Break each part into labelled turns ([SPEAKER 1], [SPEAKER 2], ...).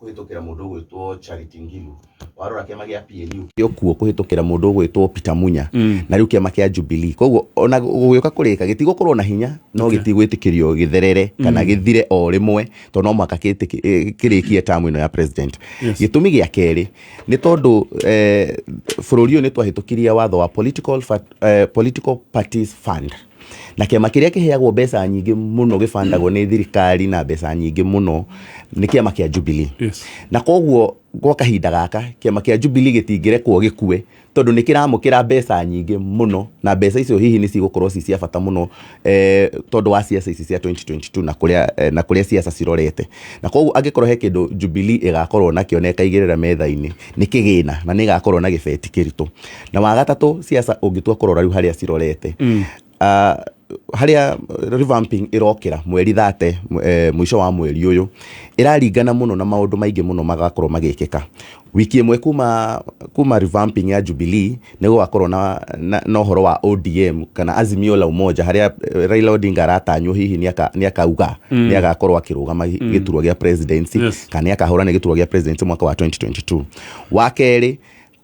[SPEAKER 1] kuhitukira mundu gwitwo Charity Ngilu warora kiama gia PNU kiokuo kuhitukira mundu gwitwo Peter Munya na riu kiama kia Jubilee koguo ona gugioka kurika gitigokorwo na hinya no gitigwitikirio githerere kana githire o rimwe to no mwaka kirikie tamu ino ya president gitumi gia keri ni tondu bururi uyu ni twahitukiria watho wa political parties fund na kiama kiria kiheagwo mbeca nyingi muno gifandagwo ni thirikari na mbeca nyingi muno ni kiama kia Jubilee na koguo gwa kahinda gaka kiama kia Jubilee gitingirekwo gikue tondu ni kiramukira mbeca nyingi muno na mbeca icio hihi ni cigukorwo cia bata muno tondu wa siasa ici cia 2022 na kuria siasa cirorete na koguo angikorwo he kindu Jubilee igakorwo na kioneka igirira metha-ini ni kigina na ni igakorwo na gibeti kiritu na wa gatatu siasa ungitua kurora riu haria cirorete haria revamping irokira mweri 30 mwisho wa mweri uyu iraringana muno na maundu maingi muno magakorwo magikika wiki imwe kuma revamping ya Jubilee nego gakorwo na horo wa ODM kana Azimio la Umoja haria Raila Odinga aratanywo hihi ni akauga ni agakorwo akirugama giturwa gia presidency kana akahura ni giturwa gia presidency mwaka wa 2022 wakeri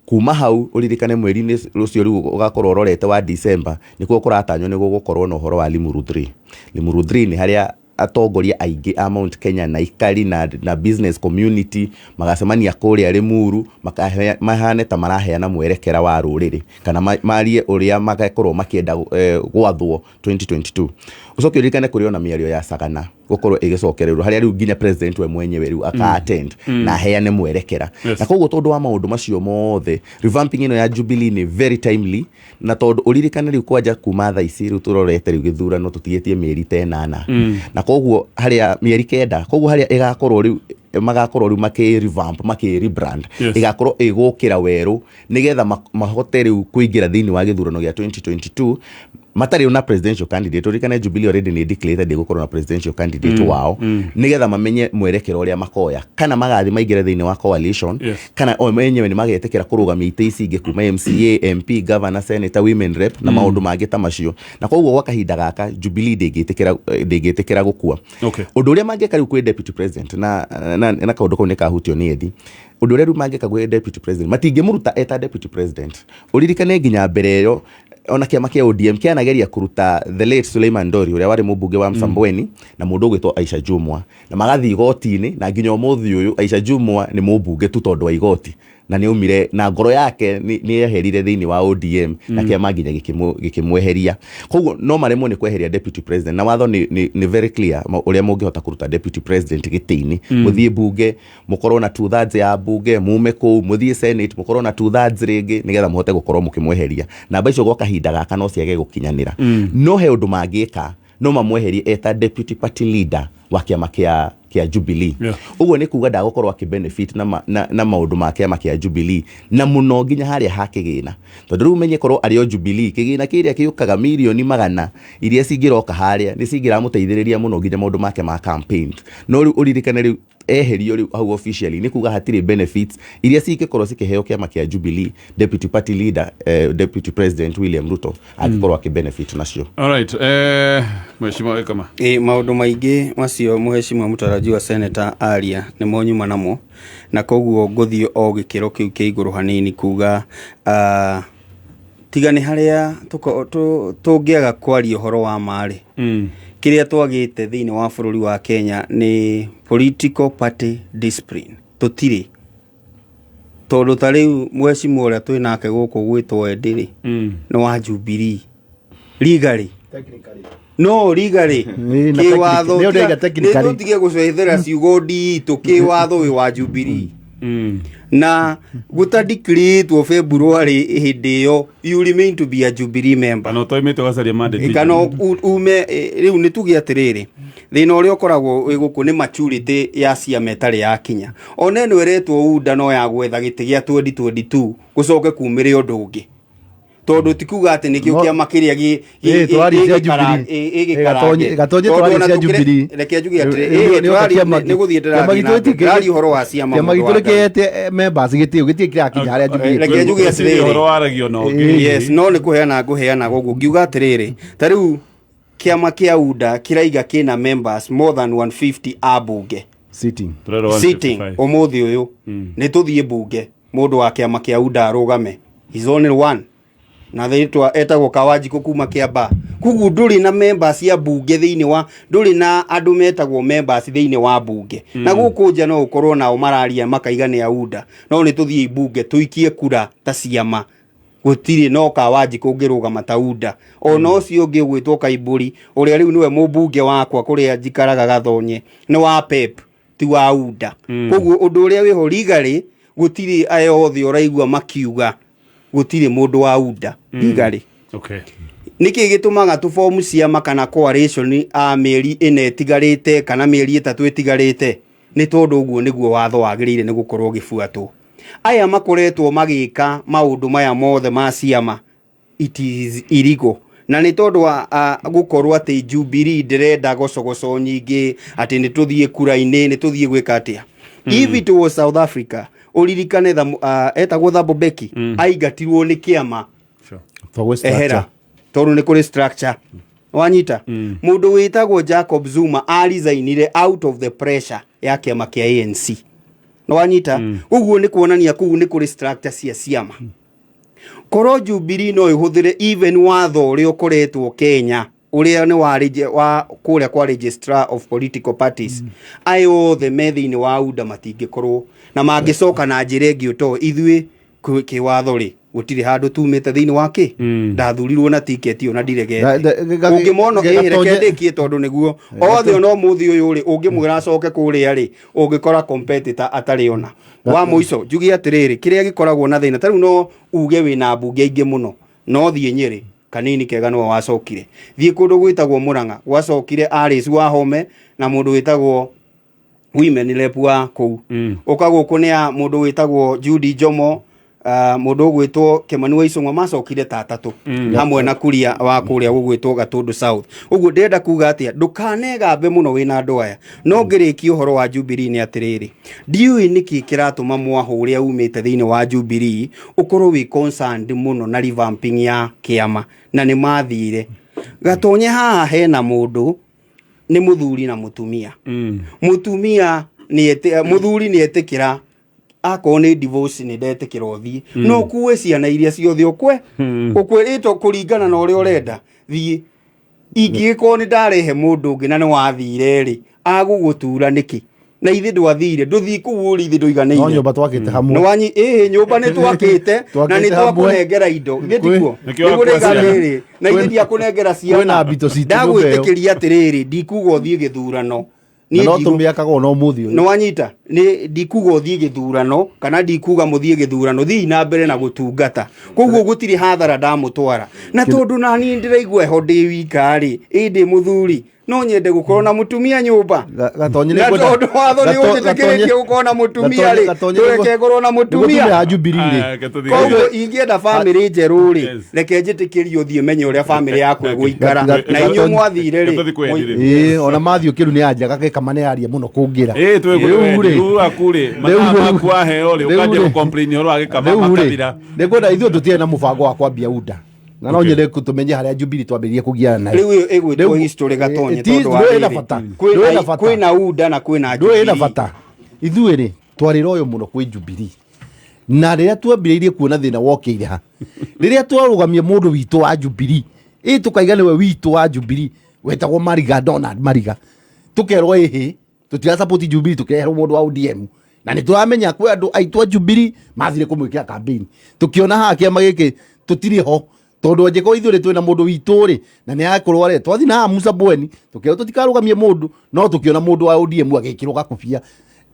[SPEAKER 1] kuma hau uririkane mweri-ini rucio riu ugakorwo rorete wa December nikuo kuratanywo ni gugukorwo na horo wa Limuru 3 ni haria atongoria aingi a Mount Kenya na ikari na business community magacemania kuria Limuru mahane ta maraheana mwerekera wa ruriri kana marie uria magakorwo makienda gwathwo 2022 ucoke uririkane kuri ona miario ya Sagana gukorwo igicokererwo haria riu nginya president we mwenyewe riu aka attend na heane mwerekera na koguo tondu wa maundu macio mothe revamping ino ya Jubilee ni very timely na tondu uririkane riu kwanja kuma tha ici riu turorete riu githurano tutigetie mieri 8 na koguo haria mieri 9 koguo haria igakorwo riu magakorwo riu revamp rebrand igakorwo igukira weru nigetha mahote riu kuingira thini wa githurano gia 2022 matari una presidential candidate urikane Jubilee already ni declared gukorwo na presidential candidate wao nigetha mamenye mwerekero uria makoya kana magathi maingira thini wa coalition kana o menyewe ni magetekera kurugamia ite ici ingi kuma MCA MP governor senator women rep na maundu mangi ta macio na koguo gwa kahinda gaka Jubilee ndingitekera gukua undu uria mangeka riu kwi deputy president na kaundu kau ni kahutio ni ethi undu uria riu mangeka kwi deputy president matingimuruta eta deputy president uririkane nginya mbere yo ona kiama kia ODM kianageria kuruta the late Suleiman Ndori uria wari mubunge wa Msambweni na mundu gwitwo Aisha Jumwa na magathi igoti-ini na nginya umuthi uyu Aisha Jumwa ni mubunge tu tondu wa igoti na ni umire na ngoro yake ni eherire thini wa ODM na kiama nginya gikimweheria koguo no maremwo ni kweheria deputy president na watho ni very clear uria mungihota kuruta deputy president giti-ini muthie bunge mukorwo na 2/3 ya bunge mume ku muthie senate mukorwo na 2/3 ringi nigetha muhote gukorwo mukimweheria na mba icio gwa kahinda gaka no ciage gukinyanira no he undu mangika no mamweherie eta deputy party leader wa kiama kia Jubilee uguo ni kuga ndagokorwo akibenefit na maundu ma kiama kia Jubilee na muno nginya haria hakigina tondu riu menye korwo ario Jubilee kigina kiria kiukaga milioni 100 iria cingiroka haria ni cingiramuteithiriria muno nginya maundu make ma campaign no riu uririkane riu eherio riu hau officially ni kuga hatiri benefits iria cingikorwo cikiheo kiama kia Jubilee deputy party leader deputy president William Ruto agikorwo akibenefit nacio.
[SPEAKER 2] Alright, mheshimiwa kama
[SPEAKER 3] maundu maingi macio mheshimiwa mutarajiwa senator aria ni monyuma namo na koguo nguthio o gikiro kiu kia iguru hanini kuga tigani haria tungiaga kwaria horo wa mari kiria twagite thini wa bururi wa Kenya ni political party discipline tutiri tondu tariu mheshimiwa uria twinake guku gwitwo endiri no wa Jubilee legally kiwatho ni tutige gucethera ciugo nditu kiwatho wi wa Jubilee na guta decree February hindi yo you remain to be a Jubilee member
[SPEAKER 2] no toimete gacaria mandate
[SPEAKER 3] kana ume riu ni tugia atiriri thina uria ukoragwo wi guku ni maturity ya ciama etari ya kinya ona eno eretwo unda no ya gwetha giti gia 2022 gucoke kumire undu ungi tondu tikuga ati nikio kiama kiria
[SPEAKER 4] twari cia Jubilee gatonye twari cia Jubilee
[SPEAKER 3] reke njugi ati twari ni guthie ndari horo wa ciama
[SPEAKER 4] kiama giturikete members gitiu kira kinya haria Jubilee
[SPEAKER 3] reke njugi ati
[SPEAKER 2] horo waragio no
[SPEAKER 3] yes no ni kuheana gugu ngiuga atiriri tariu kiama kia UDA kiraiga kina members more than 150 abunge
[SPEAKER 4] sitting
[SPEAKER 3] umuthi uyu ni tuthie bunge mundu wa kiama kia UDA arugame is only one na thitwa etagwo Kawanjiku kuma Kiamba kugu nduri na members ya bunge thiini wa nduri na andu metagwo members thiini wa bunge na guku nja no ukorwo nao mararia makaigane ya UDA no ni tuthie bunge tuikie kura ta ciama gutiri no Kawanjiku ngirugama ta UDA ona ucio ungi gwitwo Kaiburi uria riu niwe mubunge wakwa kuria njikaraga Gathonye ni wa PEP ti wa UDA kugu undu uria wiho legally gutiri ayo othe uraigua makiuga gutiri mundu wa UDA legally.
[SPEAKER 2] Okay.
[SPEAKER 3] Niki gitumaga tu form ciama kana coalition a mieri ine etigarite kana mieri itatu etigarite ni tondu uguo niguo watho wagirire ni gukorwo gifuatwo. Aya makoretwo magika maundu maya mothe ma ciama it is illegal na ni tondu wa gukorwo ati Jubilee ndirenda gocogoco nyingi ati ni tuthie kura-ini ni tuthie gwika atia. If it was South Africa uririkane etagwo Thabo Mbeki aigatirwo ni kiama ehera tondu ni kuri structure wanyita mundu witagwo Jacob Zuma arizainire out of the pressure ya kiama kia ANC no wanyita uguo ni kuonania kugu ni kuri structure cia ciama koro Jubilee no ihuthire even watho uri ukoretwo Kenya uria ni wa kuria kwa registrar of political parties ayo the methi ni wa UDA matingikorwo na mangicoka na njire ngi uto ithui ki watho ri gutire handu tumite thiini wake ndathurirwo na ticket yo na ndirege ungimono reke ndikie tondu niguo othe no muthi uyu ri ungimwira acoke kuria ri ungikora competitor atari ona wa muico njugi atiriri kiria gikoragwo na thina tariu no uge wina bunge ingi muno no thie Nyeri kanini kega no wacokire thie kundu gwitagwo Murang'a wacokire Alice Wahome na mundu witagwo women rep wa kou ukagwo kunia mundu witagwo Judy Jomo mundu gwitwo Kimani wa Icung'wa macokire ta atatu hamwe na kuria wa kuria gugwitwo Gatundu South uguo ndenda kuga atia ndukanegambe muno wina andu aya no ngiriki uhoro wa Jubilee ni atiriri ndiui niki kiratuma mwaho uria umite thiini wa Jubilee ukorwo wi concerned muno na revamping ya kiama na ni mathire Gatonye haha hena mundu ni muthuri na mutumia mutumia ni muthuri ni etikira ako ni divorce ni ndetikira uthie no kuwe ciana iria ciothe ukwiritwo kuringana na uria urenda thie ingiko ni ndarehe mundu ungi na ni wathire ri agugutura niki na ithi ndwathire nduthi kuuri ithi nduiganeire
[SPEAKER 4] no nyumba twakite hamwe
[SPEAKER 3] no wanyi nyumba ni twakite na ni twakunengera indo ngitiguo nigureganiri na ithi dia kunengera ciana ndagwitikiria atiriri ndikuga uthie githurano
[SPEAKER 4] ni no tumiakaga no muthi
[SPEAKER 3] no wanyita ni ndikuga uthie githurano kana ndikuga muthie githurano thii na mbere na gutungata koguo gutiri hathara ndamutwara na tondu nani ndiraigwa ho ndi wika ri indi muthuri no nyende gukorwo na mutumia nyumba
[SPEAKER 4] Gatonye ni
[SPEAKER 3] kwenda tondu watho ni utikiretie gukorwo na mutumia ri tureke gorwo na mutumia
[SPEAKER 4] ya Jubilee
[SPEAKER 3] koguo ingienda family njeru ri reke njitikirio thie menye uria family yaku guikara na inyu mwathire ri
[SPEAKER 4] ona mathio kiru ni ajaga Kamane aria muno kungira
[SPEAKER 2] tweguru akure mama kwa heo ri ukaje ku complain horo agikama makabira
[SPEAKER 4] ndekwenda ithuĩ tũtirĩ na mũbango wa kwambia UDA na no nyende kutumenye haria Jubilee twambĩrĩrie kũgiana nayo
[SPEAKER 3] rĩu ĩgwĩtwo history Gatonye tondu wa kwĩna UDA na kwĩna Jubilee
[SPEAKER 4] ndũĩ na bata ithuĩ rĩ twarĩra ũyũ mũno kwĩ Jubilee na rĩrĩa twambĩrĩirie kuona thĩna wokĩire ha rĩrĩa twarũgamia mũndũ witũ wa Jubilee tũkaiga nĩwe witũ wa Jubilee wetagwo Mariga Donald Mariga tukerwo tutira support Jubilee tukerwo mundu wa ODM na ni turamenya kwe andu aitwa Jubilee mathire kumwikira campaign tukiona ha kiama giki tutiri ho tondu njeko ithuri twina mundu wituri na ni akorwo re twathi na Musa Bweni tukerwo tutikarugamie mundu no tukiona mundu wa ODM agikirwo gakubia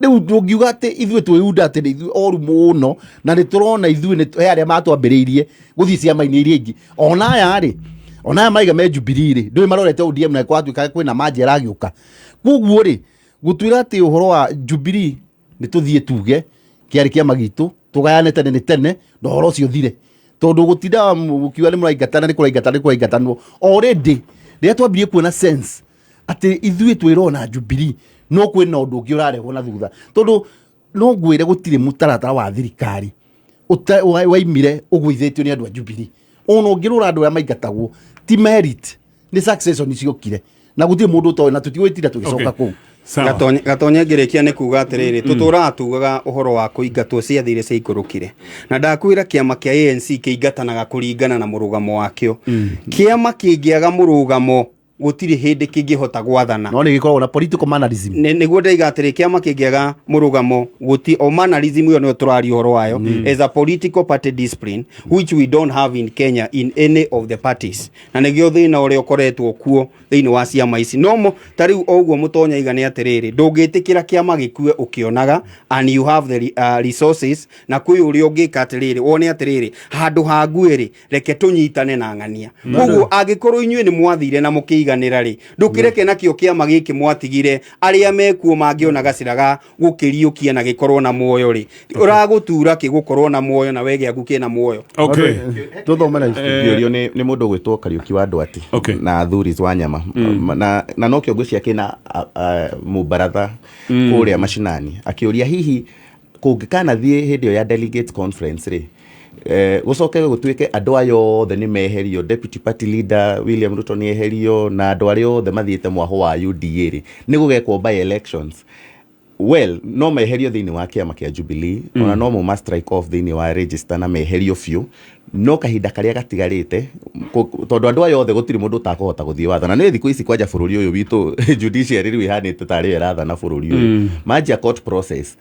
[SPEAKER 4] riu tungiuga ati ithuĩ twĩ UDA ati ithuĩ oru muno na ni turona ithuĩ ni aria matwambĩrĩirie guthii ciama-inĩ iria ingĩ ona aya ri ona aya maiga me Jubilee ri ndũĩ marorete ODM na kwatuĩka kwĩna manjera agiũka koguo ri gutwira ati uhoro wa Jubilee ni tuthie tuge kiari kia magitu tugayane tene no horo cio thire tondu gutinda mukiwa ni muraingatana ni kuraingatanwo already ria twambie kuona sense ati ithuĩ twirona Jubilee no kwina undu ungi urarehwo na thutha tondu no ngwire gutire mutaratara wa thirikari waimire ugwithitio ni andu a Jubilee ono ngirura andu ya maingatagwo ti merit ni succession ciokire na gutire mundu to na tutigwitira tugicoka ku
[SPEAKER 3] Gatonya ngerekia nĩ kuga atĩrĩrĩ tũtũraga tugaga ũhoro wa kũingatwo ciathire cia ikũrũkire na ndakwĩra kĩama kĩa ANC kĩingatanaga kũringana na mũrũgamo wakĩo kĩama kĩngĩaga mũrũgamo gũtirĩ hĩndĩ kĩngĩhota gwathana
[SPEAKER 4] no nĩ gĩkoragwo na political mannerism
[SPEAKER 3] nĩguo ndaiga atĩrĩ kĩama kĩngĩaga mũrũgamo o mannerism ĩyo nĩyo tũraria ũhoro wayo as a political party discipline which we don't have in Kenya in any of the parties na nĩgĩo thĩna ũrĩa ũkoretwo kuo thĩinĩ wa ciama ici no ta rĩu ũguo mũtonya igane atĩrĩrĩ ndũngĩtĩkĩra kĩama gĩkue ũkĩonaga and you have the resources na kwĩ ũrĩa ũngĩka atĩrĩrĩ wone atĩrĩrĩ handũ ha nguĩrĩ reke tũnyitane na ng'ania ũguo angĩkorwo inyuĩ nĩ mwathire na mũkĩiganĩra rĩ ndũkĩreke nakĩo kĩama gĩkĩ mwatigire arĩa mekuo mangĩona gaciraga gũkĩriũkia na gĩkorwo na muoyo rĩ ũragũtura kĩgũkorwo na muoyo na wege aku kĩna muoyo
[SPEAKER 4] tũthomana
[SPEAKER 1] icio nĩ mũndũ gwĩtwo Kariuki wa Ndwati na Thuris wa Nyama na no kĩongo ciake na mũbaratha kũrĩa mashinani akĩũria hihi kũngĩkana thiĩ hĩndĩ ya delegate conference rĩ gũcoke gũtuĩke andũ ayo othe nĩ meherio deputy party leader William Ruto nĩ eherio na andũ arĩa othe mathiĩte mwaho wa UDA rĩ nĩ gũgekwo by elections well no meherio thĩinĩ wa kĩama kĩa Jubilee ona no mu strike off thĩinĩ wa register na meherio biũ no kahinda karĩa gatigarĩte tondũ andũ ayo othe gũtirĩ mũndũ ũtakũhota gũthiĩ wathana nĩ thikũ ici kwanja bũrũri ũyũ witũ judiciary rĩu ihanĩte tarĩ we rathana bũrũri ũyũ manjia court process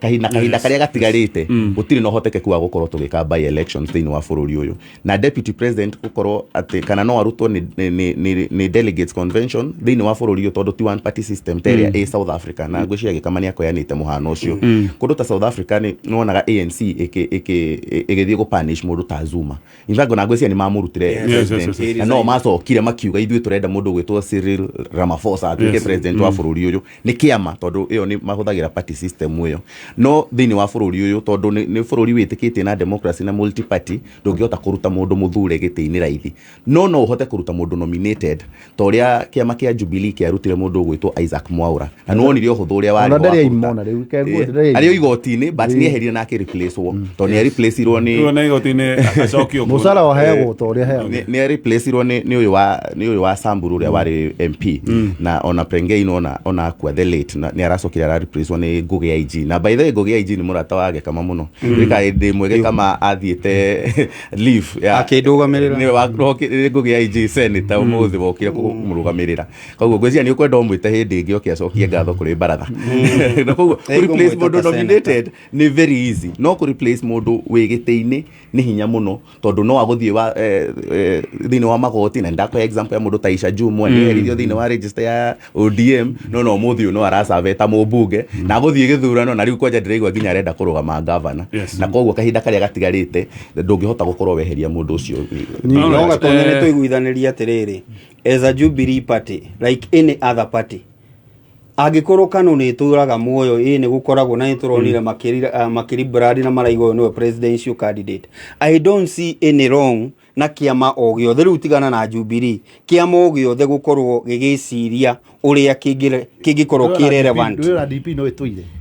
[SPEAKER 1] kahinda karĩa gatigarĩte gũtirĩ na ũhotekeku wa gũkorwo tũgĩka by elections thĩinĩ wa bũrũri ũyũ na deputy president gũkorwo atĩ kana no arutwo nĩ delegates convention thĩinĩ wa bũrũri ũyũ tondũ ti one party system terĩa a South Africa na ngwĩciria gĩkamani akoyanĩte mũhano ũcio kũndũ ta South Africa nĩ wonaga ANC ĩgĩthiĩ gũpunish mũndũ ta Zuma in fact na ngwĩciria nĩ mamũrutire president na no macokire makiuga ithuĩ tũrenda mũndũ gwĩtwo Cyril Ramaphosa atuĩke president wa bũrũri ũyũ nĩ kĩama tondũ ĩyo nĩ mahũthagĩra party system muyo no thĩinĩ wa bũrũri ũyũ tondũ nĩ bũrũri wĩtĩkĩtie na democracy na multi party ndũngĩhota kũruta mũndũ mũthure gĩtĩ-inĩ raithi no ũhote kũruta mũndũ nominated ta ũrĩa kĩama kĩa Jubilee kĩarutire mũndũ gwĩtwo Isaac Mwaura na nĩ wonire ũhũthũ ũrĩa warĩ arĩ igoti-inĩ but nĩ eherire na akĩreplacewo tondũ nĩ replaceirwo
[SPEAKER 2] nĩ igoti-inĩ acokio
[SPEAKER 4] mũcara waheagwo ta ũrĩa heagwo
[SPEAKER 1] nĩ replaceirwo nĩ ũyũ wa Samburu ũrĩa warĩ MP na ona Prengein ona akua the late nĩ aracokire ara replacewo nĩ Ngugi ya IG na by the way Ngugi ya IG nĩ mũrata wa Gekama mũno ndĩ mwege kama athiĩte leave
[SPEAKER 3] akĩndũgamĩrĩra
[SPEAKER 1] nĩ wa Ngugi ya IG senator ũmũthĩ wokire kũmũrũgamĩrĩra koguo ngwĩciria nĩ ũkwenda ũmwĩte hĩndĩ ĩngĩ oke acokie ngatho kũrĩ baratha na koguo replace mũndũ nominated nĩ very easy no kũ replace mũndũ wĩ gĩtĩ-inĩ nĩ hinya mũno tondũ no agũthiĩ thĩinĩ wa magoti na ndakoya example ya mũndũ ta Aisha Jumwa nĩ herithio thĩinĩ wa register ya ODM no mũthĩ no aracave ta mũmbunge na gũthiĩ gĩthurano na rĩu kwanja ndĩraigua nginya arenda kũrũgama governor na koguo kahinda karĩa gatigarĩte ndũngĩhota gũkorwo weheria mũndũ ũcio
[SPEAKER 3] no Gatonya nĩ tũiguithanĩria atĩrĩrĩ as a Jubilee party like any other party angĩkorwo KANU nĩ tũraga muoyo nĩ gũkoragwo na nĩtũronire makĩri brand na maraigo nĩwe presidential candidate I don't see any wrong na kĩama o gĩothe rĩu tigana na Jubilee kĩama o gĩothe gũkorwo gĩgĩciria ũrĩa kĩngĩkorwo kĩ relevant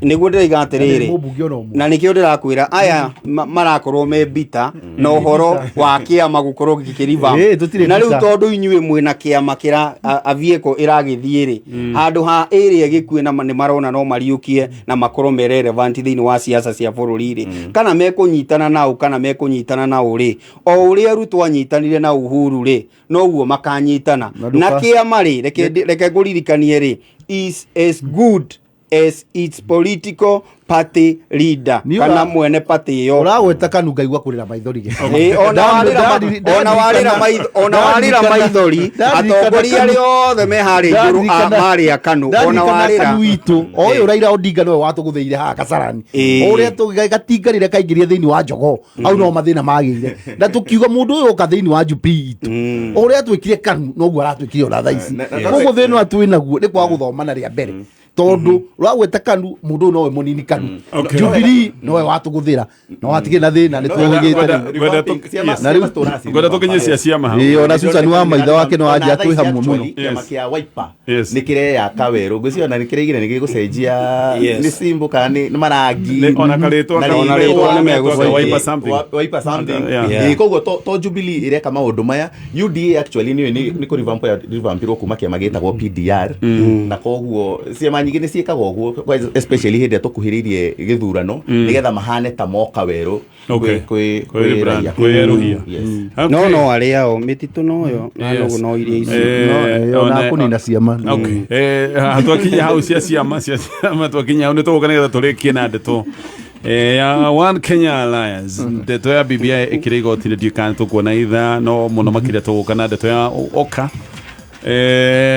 [SPEAKER 3] nĩguo ndĩraiga atĩrĩrĩ na nĩkĩo ndĩrakwĩra aya marakorwo me bita na ũhoro wa kĩama gũkorwo gĩkĩriva na rĩu tondũ inyuĩ mwĩna kĩama kĩra avieko ĩragĩthiĩ rĩ handũ ha ĩrĩa gĩkuĩ na nĩ marona no mariũkie na makorwo me relevant thĩinĩ wa siasa cia bũrũri rĩ kana mekũnyitana nao kana mekũnyitana nao rĩ o ũrĩa Ruto anyitanire na Uhuru rĩ noguo makanyitana na kĩama rĩ reke ngũririkanie rĩ is as good as its political party leader kana mwene party yo
[SPEAKER 4] ũragweta KANU ngaigua kũrĩra maithori
[SPEAKER 3] ona warĩra maithori atongoria arĩa othe me harĩ igũrũ marĩ a KANU ona warĩra
[SPEAKER 4] witũ ũyũ Raila Odinga nĩwe watũgũthĩire haha Kasarani ũrĩa tũgatingarĩre kaingĩria thĩinĩ wa Jogoo au no mathĩna magĩire na tũkiuga mũndũ ũyũ ũka thĩinĩ wa Jubilee ũrĩa twĩkire KANU noguo aratwĩkire ona thaa ici koguo thĩna atwĩ naguo nĩ kwa gũthomana rĩa mbere tondu uragweta kanu mundu no we munini kanu
[SPEAKER 2] Okay.
[SPEAKER 4] Jubilee no we watuguthira no watige na thina ni twogite
[SPEAKER 2] Gwenda tukinyia ciama hau.
[SPEAKER 4] ona Susan wa maitha wake no anja twi hamwe muno
[SPEAKER 1] kiama kia Wiper
[SPEAKER 2] Yes.
[SPEAKER 1] ni kireyaka weru ngwiciona ni kireigire ni gigucenjia
[SPEAKER 3] Yes.
[SPEAKER 1] ni simbo kana ni marangi
[SPEAKER 2] Ona karitwa
[SPEAKER 1] Na
[SPEAKER 2] ona
[SPEAKER 1] rĩtwa
[SPEAKER 2] ritwa
[SPEAKER 1] nĩ megũcenjia.
[SPEAKER 2] Wiper something.
[SPEAKER 1] Wiper something
[SPEAKER 2] Yeah.
[SPEAKER 1] koguo to Jubilee ireka maundu maya UDA actually ni ku revampirwo kuma kiama gitagwo PDR na koguo ciama nyingi ni ciekaga uguo especially hindi tukuhiririe githurano nigetha mahane ta moka weru
[SPEAKER 2] Okay.
[SPEAKER 1] kwi
[SPEAKER 2] Kweruhia.
[SPEAKER 3] no no ari ao mititu noyo
[SPEAKER 2] Yes.
[SPEAKER 3] no iria ici
[SPEAKER 4] ona kunina ciama
[SPEAKER 2] Okay. Hatwakinya hau ciama twakinya hau nituguka nigetha turikie na ndeto ya One Kenya Alliance ndeto ya BBI ikiri igoti-inĩ ndiũkana tukuona itha no muno makĩria tuguka na ndeto ya Oka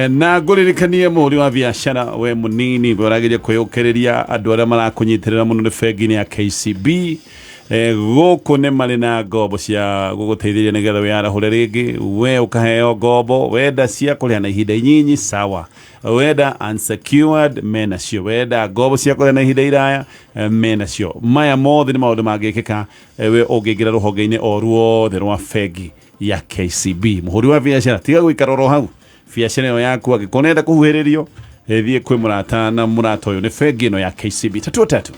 [SPEAKER 2] na ngũririkanie mũhũri wa biacara we mũnini we ũrageria kwĩyũkĩrĩria andũ arĩa marakũnyitĩrĩra mũno nĩ bengi-inĩ ya KCB gũkũ nĩ marĩ na ngombo cia gũgũteithĩria nĩgetha wĩyarahũre rĩngĩ we ũkaheo ngombo wenda cia kũrĩha na ihinda inyinyi sawa wenda unsecured menacio wenda ngombo cia kũrĩha na ihinda iraya menacio maya mothe nĩ maũndũ mangĩkĩka we ũngĩingĩra rũhonge-inĩ o ruothe rwa bengi ya KCB mũhũri wa biacara tiga gũikara oro hau biacara ĩyo yaku angĩkorwo nenda kũhuhĩrĩrio thiĩ kwĩ mũrata na mũrata ũyũ nĩ bengi ĩno ya KCB tatu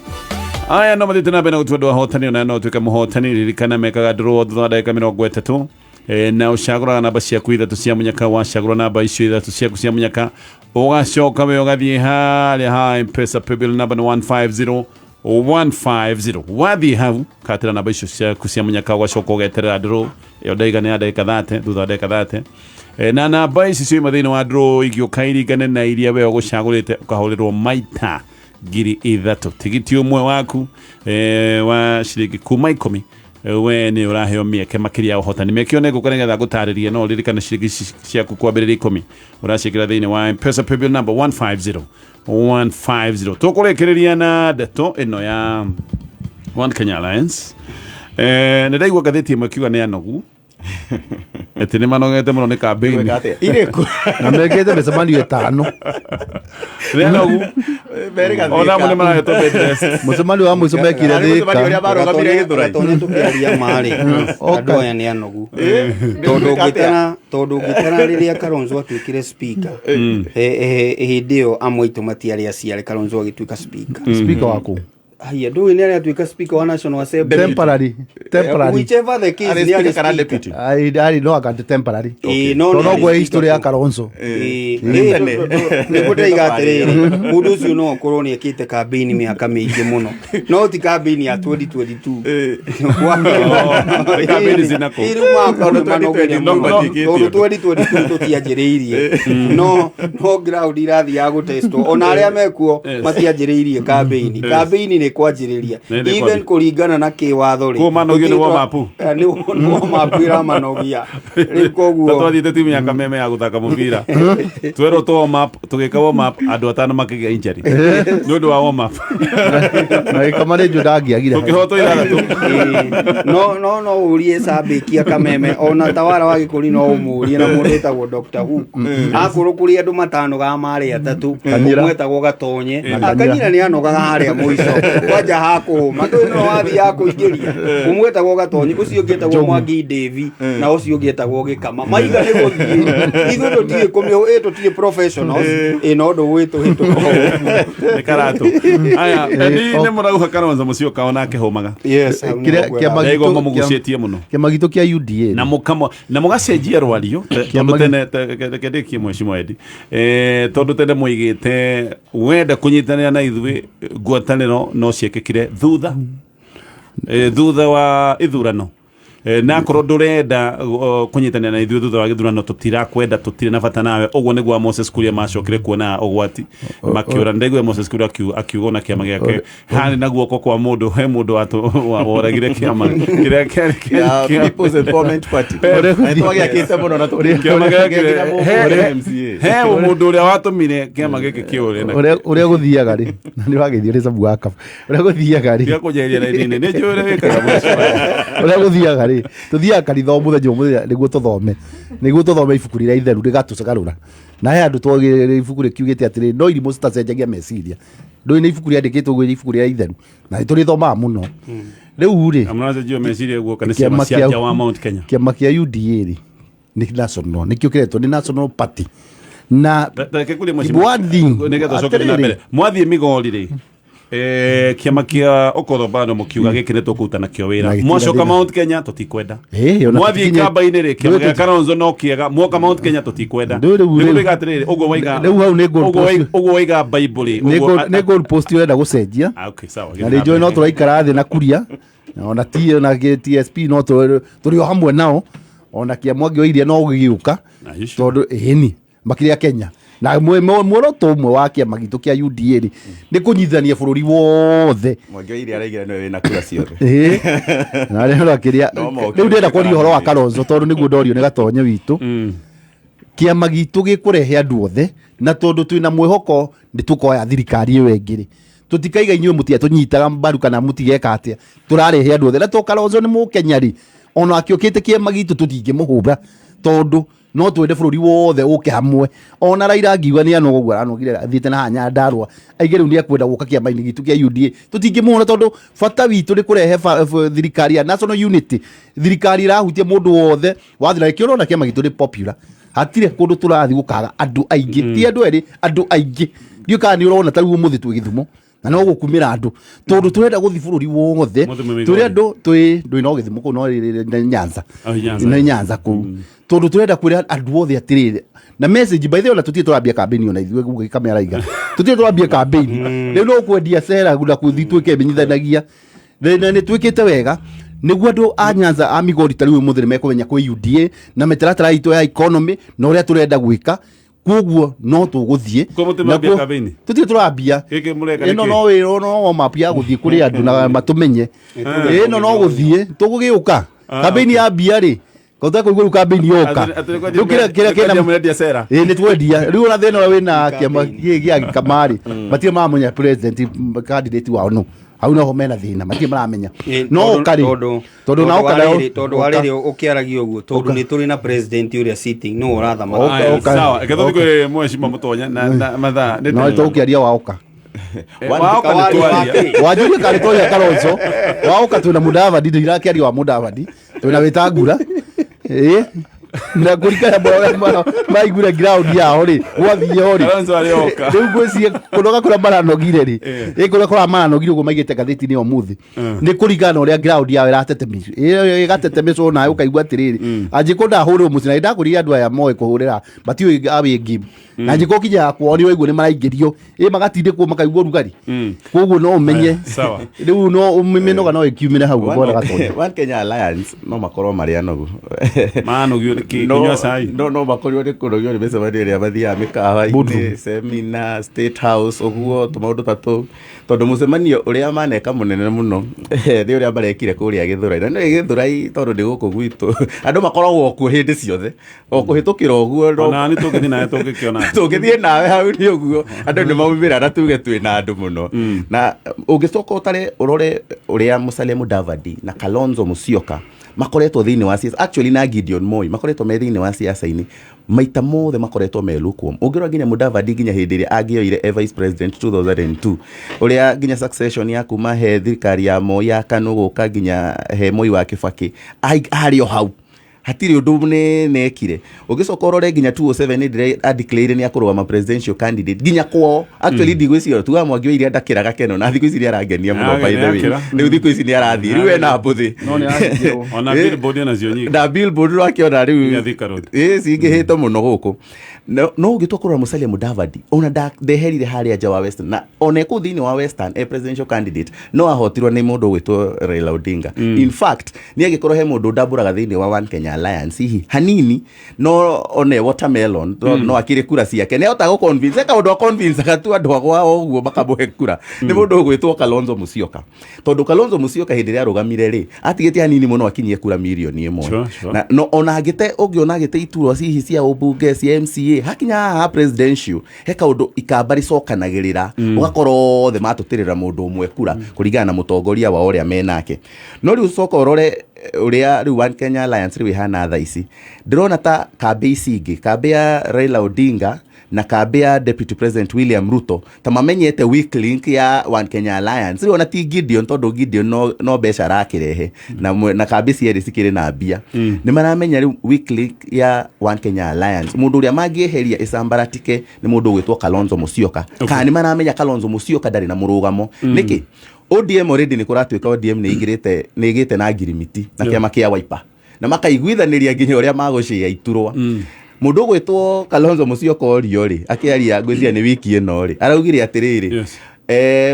[SPEAKER 2] aya no mathĩte na mbere na gũtua andũ ahotani ona no ũtuĩke mũhotani ririkana mekaga draw thutha wa ndagĩka 30 na ũcagũraga namba ciaku ithatũ cia mũnyaka wacagũra namba icio ithatũ ciaku cia mũnyaka ũgacoka we ũgathiĩ harĩa ha M-Pesa paybill number 150 wathiĩ hau katĩra namba icio ciaku cia mũnyaka ũgacoka ũgeterera draw ĩyo ndaigana ya ndagĩka 30 thutha wa ndagĩka 30 na namba ici cioima thĩinĩ wa draw igĩũka iringane na iria we ũgũcagũrĩte ũkahũrĩrwo maita ngiri ithatũ tigiti ũmwe waku wa ciringi kuma 10 we nĩ ũraheo mĩeke makĩria ya ũhotani mĩeke ona ĩgũka nĩgetha ngũtarĩrie no ririkana ciringi ciaku kwambĩrĩria 10 ũraciĩkĩra thĩinĩ wa M-Pesa paybill number 150 tũkũrĩkĩrĩria na ndeto ĩno ya One Kenya Alliance nĩ ndaigua ngathĩti ĩmwe kiuga nĩ anogu ati nĩ manogete mũno nĩ kambĩini
[SPEAKER 1] irĩkũ
[SPEAKER 4] na mekĩte mĩcemanio ĩtano
[SPEAKER 2] nĩ anogu ona mo nĩ marahetwo bed rest
[SPEAKER 4] mũcemanio wa mũico mekire
[SPEAKER 1] ũrĩa barũgamire gĩthurano
[SPEAKER 3] gatonya tũkĩaria marĩ andũ aya nĩ anogu tondũ ngĩtara rĩrĩa Kalonzo atuĩkire speaker hĩndĩ ĩyo amwe aitũ matiarĩ aciare Kalonzo agĩtuĩka speaker
[SPEAKER 4] waku
[SPEAKER 3] haya ndũĩ nĩ arĩa atuĩka speaker wa National Assembly
[SPEAKER 4] temporary
[SPEAKER 3] whichever the case nĩ arĩ
[SPEAKER 1] kana
[SPEAKER 3] speaker
[SPEAKER 1] deputy
[SPEAKER 4] ari no akante temporary
[SPEAKER 3] no
[SPEAKER 4] no gwe history ya Kalonzo
[SPEAKER 3] nĩ gũtaiga atĩrĩrĩ mũndũ ũcio no ũkorwo nĩ ekĩte kambĩini mĩaka mĩingĩ mũno no ti kambĩini ya 2022
[SPEAKER 2] kambĩini zinako
[SPEAKER 3] tondũ 2022 tũtianjĩrĩirie no ground irathiĩ ya gũtestwo ona arĩa mekuo matianjĩrĩirie kambĩini nĩ kwanjĩrĩria even kũringana na kĩwatho rĩ
[SPEAKER 2] kũmanogio nĩ warm-up
[SPEAKER 3] nĩ warm-up ĩramanogia rĩu koguo
[SPEAKER 2] twathiĩte timu ya Kameme ya gũthaka mũbira twerwo tũ warm-up tũgĩka warm-up andũ atano makĩgĩa injury nĩ ũndũ wa warm-up
[SPEAKER 4] na kama nĩ njũ ndangĩagire
[SPEAKER 2] tũkĩhotwo 6
[SPEAKER 3] no ũrie cambĩkia Kameme ona Tawara wa Gĩkũri no ũmũrie na mũndũ wĩtagwo Dr. Hook akũrũ kũrĩ andũ matanogaga marĩ atatũ ũmwe wĩtagwo Gatonye Kanyira nĩ anogaga harĩa mũico kwanja hakũhũma ndũĩ no wathiĩ ya kũingĩria ũmwe wĩtagwo Gatonye ũcio ũngĩ wĩtagwo Mwangi Devi na ũcio ũngĩ wĩtagwo Gĩkama maiga nĩ gũthiĩ ithuĩ tũtirĩ kũmĩo tũtirĩ professionals no ndũ gwĩtũhĩtũka
[SPEAKER 2] nĩ karatũ aya nĩ mũrauha Kalonzo mũcio kao nake hũmaga ndaigo mũgucĩtie mũno
[SPEAKER 4] kĩama gitũ kĩa UDA
[SPEAKER 2] na mũgacenjia rwario tondũ tene kĩndĩkie mheshimiwa Edi tondũ tene mũigĩte wenda kũnyitanĩra na ithuĩ ngwatanĩro no ciĩkĩkire thutha wa ithurano na korwo ndũrenda kũnyitanĩra na ithuĩ thutha wa gĩthurano tũtirakwenda tũtirĩ na bata nawe ũguo nĩguo Moses Kuria macokire kuona ũgwati makĩũra ndaigua Moses Kuria akiuga na kĩama gĩake harĩ na guoko kwa mũndũ he mũndũ woragire kĩama kĩrĩa kĩarĩ
[SPEAKER 1] People's Empowerment Party twagĩakĩte mũno na
[SPEAKER 2] kĩama gĩake he mũndũ ũrĩa watũmire kĩama gĩkĩ kĩũre
[SPEAKER 4] ũrĩa gũthiaga rĩ na nĩ wagĩthio nĩ sabu waka ũrĩa gũthiaga rĩ
[SPEAKER 2] kũnjeria raini nĩ njũĩ ũrĩa wĩkaga
[SPEAKER 4] ũrĩa gũthiaga rĩ tuthiaga kanitha muthenya muthenya niguo tuthome ibuku rĩrĩa itheru rĩgatucagarũra na he andũ twogĩ ibuku rĩkiugĩte atĩrĩ no irimũ citacenjagia meciria ndũĩ nĩ ibuku rĩandĩkĩtwo gwĩ ibuku rĩrĩa itheru na nĩtũrĩthomaga mũno rĩu rĩ
[SPEAKER 2] amnacenjia meciria guoka nĩ ciama cia nja wa Mount Kenya
[SPEAKER 4] kĩama kĩa UDA rĩ nĩ national nĩkĩo kĩretwo nĩ national party na
[SPEAKER 2] mwathiĩ Migori rĩ kiama kia Okoth bado mukiuga giki nĩ tũkũruta nakĩo wĩra mwacoka Mount Kenya tũtikwenda mwathiĩ kamba-inĩ rĩ kĩama gĩa Kalonzo no kĩega mwoka Mount Kenya tũtikwenda nĩgũiga atĩrĩrĩ ũguo waiga Bible
[SPEAKER 4] nĩ goal post ũrenda gũcenjia na rĩ njũĩ no tũraikara thĩ na kuria ona TSP no tũrĩ o hamwe nao ona kĩama kĩa iria no gĩgĩũka tondũ ĩni makĩria Kenya na muoroto ũmwe wa kĩama gitũ kĩa UDA rĩ nĩ kũnyithania bũrũri wothe
[SPEAKER 1] Mwangi iria araigire nĩwe wĩna kura ciothe
[SPEAKER 4] na rĩu ndĩrenda kwaria ũhoro wa Kalonzo tondũ nĩguo ndorio nĩ gatonye witũ kĩama gitũ gĩkũrehe andũ othe na tondũ twĩna mwĩhoko nĩtũkoya thirikari ĩyo ĩngĩ rĩ tũtikaiga inyuĩ mũtiatũnyitaga mbaru kana mũtigeka atĩa tũrarehe andũ othe na to Kalonzo nĩ Mũkenya rĩ ona akĩũkĩte kĩama gitũ tũtingĩmũhũra tondũ no twende bũrũri wothe ũke hamwe ona Raila angiuga nĩ anoga ũguo aranogire athiĩte na Nyandarua aige rĩu nĩ akwenda gũka kĩama-inĩ gitũ kĩa UDA tũtingĩmũhũra tondũ bata witũ nĩ kũrehe thirikari ya national unity thirikari ĩrahutia mũndũ wothe wathira kĩo ũrona kĩama gitũ nĩ popular hatirĩ kũndũ tũrathiĩ gũkaga andũ aingĩ ti andũ erĩ andũ aingĩ ndiũ kana nĩ ũrona tarĩu ũmũthĩ twĩ Gĩthumo na no gũkumĩra andũ tondũ tũrenda gũthiĩ bũrũri wothe tũrĩ andũ twĩ no Gĩthumo kũu no Nyanza na Nyanza kũu tondũ tũrenda kwĩra andũ othe atĩrĩrĩ na message by the way ona tũtirĩ tũrambia campaign ona ithuĩ Google kamera iga tũtirĩ tũrambia campaign rĩu no kwendia cera na kũthi twĩke menyithanagia nĩ twĩkĩte wega nĩguo andũ a Nyanza a Migori tarĩu mũthĩ nĩ mekũmenya kwĩ UDA na mĩtaratara itũ ya economy na ũrĩa tũrenda gwĩka koguo no tũgũthiĩ tũtirĩ tũrambia ĩno no wĩra no map ya gũthiĩ kũrĩ andũ na matũmenye ĩno no gũthiĩ tũgũgĩũka campaign ya mbia rĩ kota kũigua campaign yoka kĩrĩa kĩna mwendia cera nĩ twendia rĩu ona thĩna wĩna kĩama gĩa Kamari matirĩ mamenya president candidate wao no hau no mena thĩna matirĩ maramenya no ũkarĩ tondũ na ũkarĩ
[SPEAKER 3] tondũ warĩrĩ ũkĩaragia ũguo tondũ nĩ tũrĩ na president ũrĩa sitting no ũrathama
[SPEAKER 2] sawa ekatho thikũ mweshima mũtonya na mathaa
[SPEAKER 4] no tũkĩaria waoka
[SPEAKER 2] waoka nĩ twaria
[SPEAKER 4] wajuria kare twaria Kalonzo waoka twĩna Mudavadi ndĩrakĩaria wa Mudavadi twĩna Wetangula na kurikana bora maigura ground yao ri gwathiĩ ri rĩu ngwĩciria kũnoga kũrĩa maranogire ri kũrĩa kũrĩa maranogire ũguo maigĩte gathĩti-inĩ ũmũthĩ nĩ kũringana ũrĩa ground yao ĩgatetemecwo nayo ũkaigua atĩrĩrĩ angĩkorwo ndahũrĩrwo mũciĩ na ndakwĩrire andũ aya moĩ kũhũrĩra batiũĩ awĩ game na angĩkorwo kinya kwao nĩ waigua nĩ maraingĩrio magatindĩkwo makaigua ũrugarĩ koguo no ũmenye rĩu no mĩnoga no ĩkiumĩre hau bora gatonye
[SPEAKER 1] One Kenya Alliance no makorwo marĩ anogu
[SPEAKER 2] manogio kinywa sai
[SPEAKER 1] no makorwo nĩ kũrogio nĩ mĩcemanio ĩrĩa mathiaga mĩkawa-inĩ seminar State House ũguo tũmaũndũ tatũ tondũ mũcemanio ũrĩa maneka mũnene mũno nĩ ũrĩa marekire kũrĩa Gĩthũrai na nĩ Gĩthũrai tondũ nĩ gũkũ gwitũ andũ makoragwo kuo hĩndĩ ciothe o kũhĩtũkĩra ũguo
[SPEAKER 2] ona nĩ tũgĩthiĩ nawe tũngĩkĩona
[SPEAKER 1] tũngĩthiĩ nawe hau nĩ ũguo andũ nĩ maumĩra na tuge twĩna andũ mũno na ũngĩcoka ũrore ũrĩa Musalia Mudavadi na Kalonzo Musyoka makoretwo thĩinĩ wa siasa actually na Gideon Moi makoretwo me thĩinĩ wa siasa-inĩ maita mothe makoretwo me lukewarm ũngĩrora nginya Mudavadi nginya hĩndĩ ĩrĩa angĩoire vice president 2002 ũrĩa nginya succession ya kuma he thirikari ya Moi ya KANU gũka nginya he Moi wa Kibaki arĩ o hau hatirĩ ũndũ nekire ũgĩcoka ũrore nginya 2007 ndire adeclare nĩ akũrũgama presidential candidate nginya kwao actually ndigwĩciria tuga Mwangi iria ndakĩraga keno na thikũ ici nĩ arangenia mũno by the way rĩu thikũ ici nĩ arathiĩ rĩu ena mbũthĩ
[SPEAKER 2] no nĩ arathiĩ ona billboard nacio nyingĩ
[SPEAKER 1] na billboard rakĩona rĩu cingĩhĩte mũno gũkũ no ũngĩtua kũrora Musalia Mudavadi ona ndeherire harĩa nja wa Western na ona kũu thĩinĩ wa Western presidential candidate no ahotirwo nĩ mũndũ gwĩtwo Raila Odinga in fact nĩ agĩkorwo he mũndũ ndambũraga thĩinĩ wa One Kenya Alliance hihi hanini no one watermelon no akĩrĩ kura ciake nĩ ahota gũconvince kaũndũ aconvince gatu andũ agwa ũguo makamũhe kura nĩ mũndũ gwĩtwo Kalonzo Musyoka tondũ Kalonzo Musyoka hĩndĩ ĩrĩa arũgamire rĩ atigĩte hanini mũno akinyie kura milioni 1 na no ona agĩte ũngĩona agĩte iturwa hihi cia ũmbunge cia MCA hakinya ha presidential he kaũndũ ikamba rĩcokanagĩrĩra ũgakorwo othe matũtĩrĩra mũndũ ũmwe kura kũringana na mũtongoria wa ũrĩa menake no rĩu coka ũrore uria riu One Kenya Alliance riu ihana tha ici ndirona ta kambi ici ingi kambi ya Raila Odinga na kambi ya Deputy President William Ruto ta mamenyete weak link ya One Kenya Alliance riu ona ti Gideon tondu Gideon no beca rakirehe na kambi cieri cikiri na mbia ni maramenya riu weak link ya One Kenya Alliance mundu uria mangieheria icambaratike ni mundu gwitwo Kalonzo Musyoka kana ni maramenya Kalonzo Musyoka ndari na murugamo niki ODM already ni kuratuika ODM ni igite na ngirimiti na kiama kia Wiper na makaiguithaniria nginya uria magucia iturwa mundu gwitwo Kalonzo Musyoka orio ri akiaria ngwithia ni wiki ino ri araugire atiriri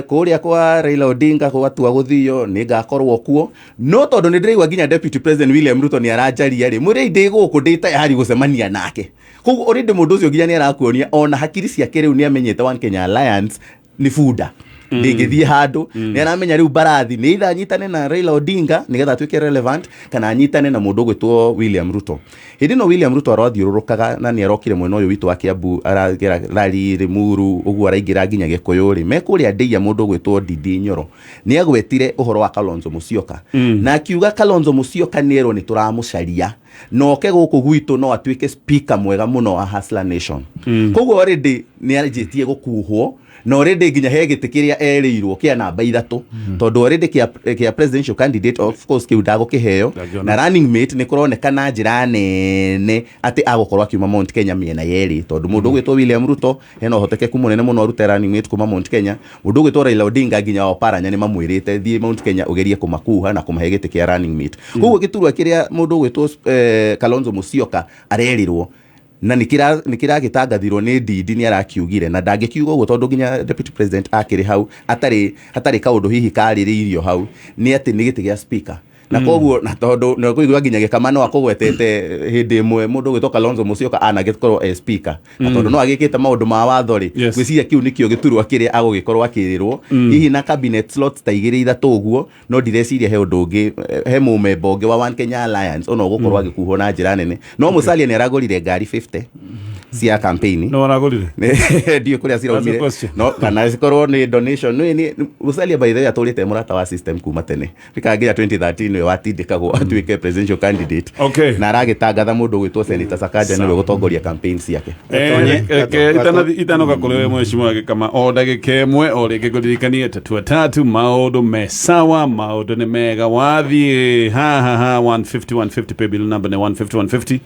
[SPEAKER 1] kuria kwa Raila Odinga gwatua guthio ni ngakorwo kuo no tondu ni ndiraigwa nginya Deputy President William Ruto ni arajaria ri muri ndi guku ndi tayari gucemania nake koguo already mundu ucio nginya ni arakuonia ona hakiri ciake riu ni amenyete One Kenya Alliance ni funda ndingithie handu ni aramenya riu barathi ni itha nyitane na Raila Odinga nigetha tuike relevant kana nyitane na mundu gwitwo William Ruto hindi no William Ruto arothiururukaga na ni arokire mwena uyu witu wa Kiambu aragira rari Rimuru uguo araingira nginya Gikuyu ri mekuria ndeia mundu gwitwo Ndindi Nyoro ni agwetire uhoro wa Kalonzo Musyoka na akiuga Kalonzo Musyoka nero ni turamucaria noke guku gwitu no atuike speaker mwega muno wa Hustler Nation koguo already ni ajitie gukuhwo no already nginya hegite kiria erirwo kia namba 3 tondu already kia presidential candidate of course kiudago kiheo na running mate ni kuronekana njira nene ati agokorwa kiuma Mount Kenya miena yeri tondu mundu gwitwo William Ruto heno hotekeku munene muno rute running mate kuma Mount Kenya mundu gwitwo Raila Odinga nginya Oparanya ni mamwirite thie Mount Kenya ugerie kumakuha na kumahegite kia running mate koguo giturwa kiria mundu gwitwo Kalonzo Musyoka arerirwo na nikira gitangathirwo ni Ndindi ni arakiugire na ndangikiuga uguo tondu nginya Deputy President akiri hau atari kaundu hihi kaririirio hau ni ati ni giti gia speaker na koguo na tondu no kuigua nginya gikamano akugwetete hindi imwe mundu gwitwo Kalonzo Musyoka anagikorwo speaker na tondu no agikite maundu ma watho ri gwiciria kiu nikio giturwa kiria agugikorwo akirirwo hihi na cabinet slots ta igiri ithatu uguo no direciria he undu ungi he mumemba ungi wa One Kenya Alliance ono gukorwo agikuhwo na njira nene no Musalia ni aragurire ngari 50 cia campaign
[SPEAKER 2] no aragurire
[SPEAKER 1] ndio kuria ciraumire no kana zikorwo ni donation ni Musalia by the way aturite murata wa system kuma tene bikangira 2013 watindikagwo atuike presidential candidate na aragitangatha mundu gwitwo Senator Sakaja ni gutongoria campaign ciake itanoka kulewe mheshimiwa kama oda kemwe ore kiguririkania tatu maundu mesawa maundu ni mega wathi ha 150 pay bill number ni 150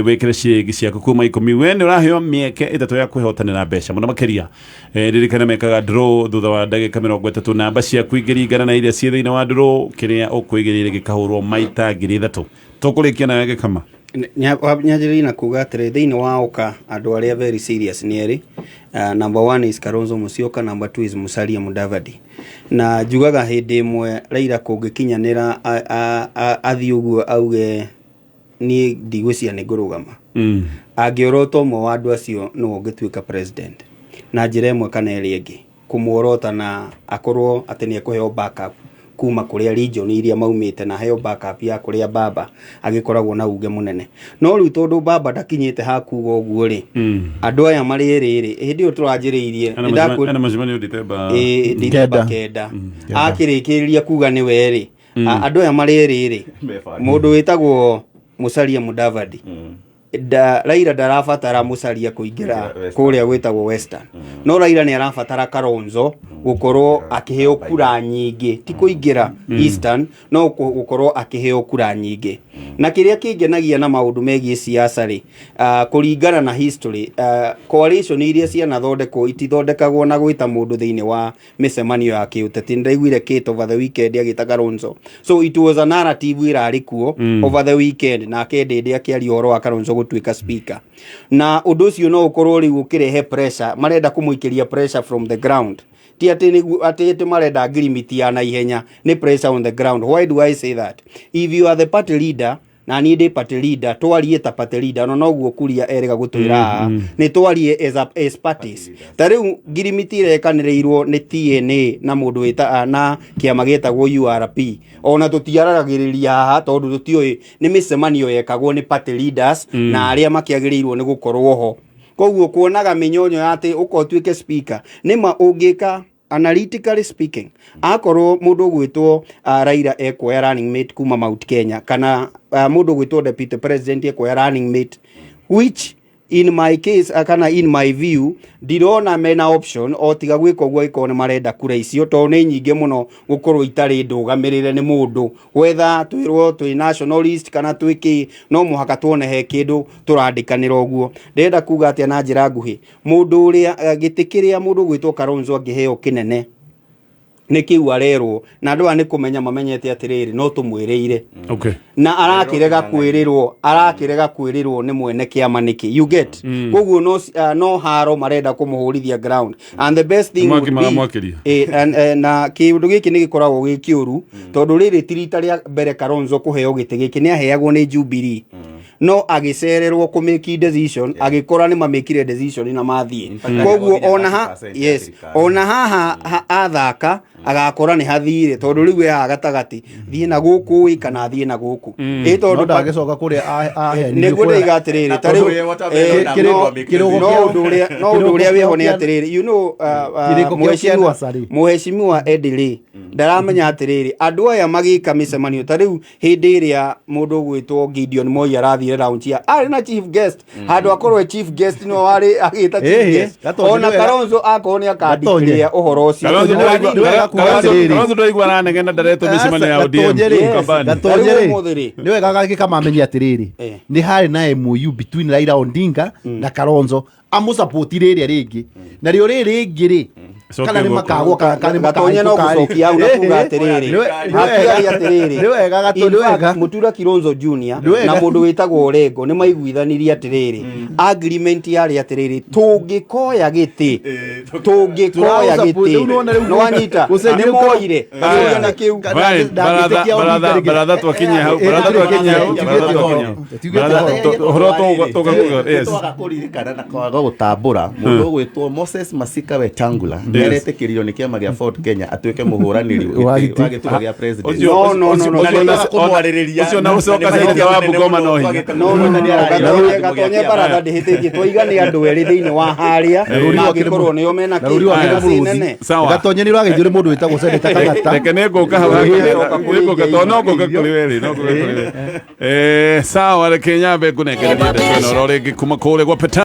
[SPEAKER 1] wekire ciegi ciaku kuma 10 wene uraheo mieke itatu ya kwihotanira mbeca muno makiria ririkana mekaga draw thutha wa ndagika 30 namba ciaku igiringana na iria cie thiina wa draw kiria ukwigirire gikahurwo maita 3 tukurikia na wege kama
[SPEAKER 3] nyajiri na kuga atiri thiini wa oka andu aria very serious ni eri number 1 is Kalonzo Musyoka, number 2 is Musalia Mudavadi na jugaga hindi imwe Raila kungikinyanira athi uguo auge ni ndigwiciria ni ngurugama angiorotwo mo wa andu acio no ngituika president na njira imwe kana eri ingi kumuorota na akorwo ati ni ekuheo backup kuma kuria region iria maumite na heo backup ya kuria baba agikoragwo na uge munene no riu tondu baba ndakinyite hakuga uguo ri andu aya mari eriri hindi uturanjiriirie
[SPEAKER 2] ana majimani December
[SPEAKER 3] kenda akirikiria kuga ni weri andu aya mari eriri mundu witagwo Musalia Mudavadi Raila ndarabatara Musalia kuingira kuria gwitagwo Western no Raila ni arabatara Kalonzo gukorwo akiheo kura nyingi ti kuingira Eastern no gukorwo akiheo kura nyingi na kiria kingenagia na maundu megie siasa ri kuringana na history coalition iria ciana thondeko itithondekagwo na gwita mundu thiini wa micemanio ya kiuteti ndaiguire kit over the weekend agita Kalonzo so it was a narrative irari kuo over the weekend na kende akiari horo wa Kalonzo gutuika speaker na undu ucio no ukorwo ri gukirehe pressure marenda kumuikiria pressure from the ground ti ati marenda ngirimiti ya na ihenya ni pressure on the ground. Why do I say that? If you are the party leader na ni ndi party leader twarie ta party leader no guo kuria erega gutwira ni twarie as parties tariu ngirimiti irekanirirwo ni TNA na mundu wita na kiama getagwo URP ona tutiaragiriria haha tondu tutioi ni micemanio yekagwo ni party leaders na aria makiagirirwo ni gukorwo ho koguo kuonaga minyonyo ati uko tuike speaker nima ungika analytically speaking akorwo mundu gwitwo Raila ekoya running mate kuma Mount Kenya kana mundu gwitwo deputy president ekoya running mate, which in my case kana in my view ndirona mena option o tiga gwika guo ikone marenda kura icio to ne nyinge muno gukorwo itari ndugamirire ni mundu whether twirwo twi nationalist kana twiki no muhaka tuone he kindu turandikanira uguo. Ndenda kuga atia na njira nguhi mundu uria gitikiria mundu gwitwo Kalonzo angiheo kinene nikiu arerwo na andu ani kumenya mamenyete atiriri no tumwiriire na arakirega kwirirwo ni mwene kiama niki you get koguo no haro marenda kumuhurithia ground and the best thing would be na kiundu giki ni gikoragwo gikiuru tondu riri tirita ria mbere Kalonzo kuheo giti giki ni aheagwo ni Jubilee no agicererwo ku make decision agikora ni mamekire decision na mathie koguo ona haha athaka agakora ni hathire tondu riu ya gatagati thie na guku kana thie na guku
[SPEAKER 4] tondu ndagicoka kuri ahe
[SPEAKER 3] ni gude igatiriri tariu no ndu ria weho ni atiriri you know muheshimiwa Edili ndaramenya atiriri andu aya magika micemanio tariu hindi iria mundu gwitwo Gideon Moi arathire round ya ari na chief guest handu akorwe chief guest no ari agita chief guest ona Kalonzo akoni akadikiria uhoro ucio
[SPEAKER 2] Kalonzo ndaigua ranegena ndareto micemanio ya ODM
[SPEAKER 4] Gatonyeri ni wega gagika mamenye atiriri ni hari na MOU between Raila Odinga na Kalonzo amusupport riri ringi na rio riri ringi ri kana ni makagwo kana ni
[SPEAKER 3] Gatonya no gucokia au na kuga atiriri akiari atiriri
[SPEAKER 4] ni wega Gatonyeri
[SPEAKER 3] Mutura Kilonzo Junior na mundu witagwo Orengo ni maiguithanirie atiriri agreement yari atiriri tungikoya giti no wanyita ni moire na kiu
[SPEAKER 2] baratha twakinye hau
[SPEAKER 1] kuririkana na kwaga gutambura mundu gwitwo Moses Masika Wetangula neretekirio ni kiama gia Ford Kenya atuike muhuraniri wa gitura gia president
[SPEAKER 3] no
[SPEAKER 2] ucio na ucoka cia wa Bungoma no hinya
[SPEAKER 3] Gatonya baratha ndihititie twaigane andu eri thiini wa haria magikorwo nio mena kinene
[SPEAKER 4] Gatonya ni rwagithire mundu witagwo Senator Kang'ata
[SPEAKER 2] reke ne nguka sawa reke nyambe kunekereria ndeto no ringi kuma kule gwa Peta.